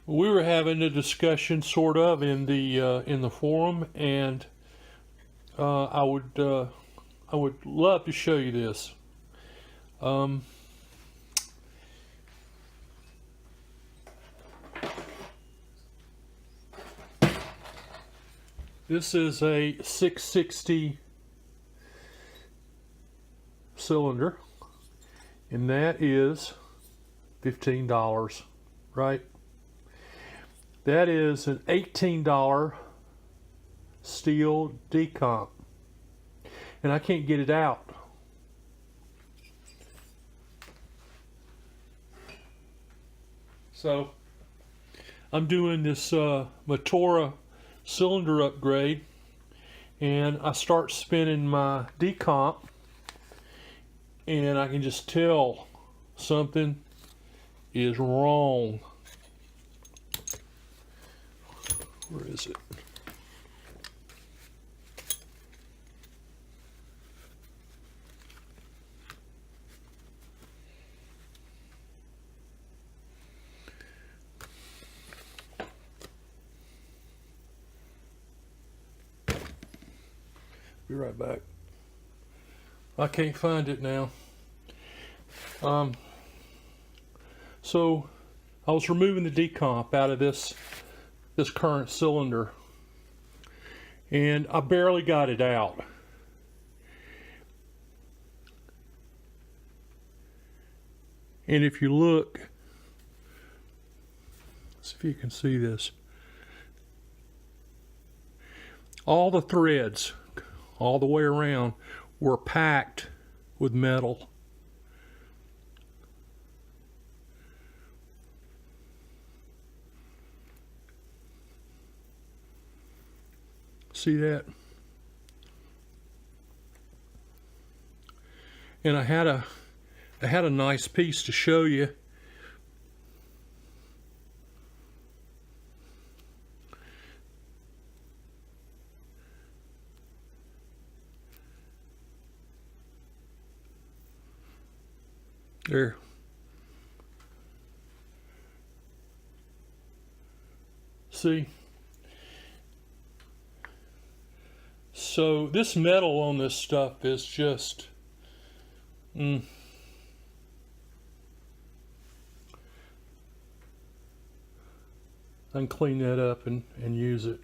We were having a discussion, sort of, in the forum, and I would love to show you this. This is a 660 cylinder, and that is $15, right? That is an $18 steel decomp, and I can't get it out. So I'm doing this Motora cylinder upgrade, and I start spinning my decomp, and I can just tell something is wrong. Where is it? Be right back. I can't find it now. So I was removing the decomp out of this current cylinder, and I barely got it out. And if you look, see if you can see this. All the threads, all the way around, were packed with metal. See that? And I had a nice piece to show you. There. See? So this metal on this stuff is just I can clean that up and use it.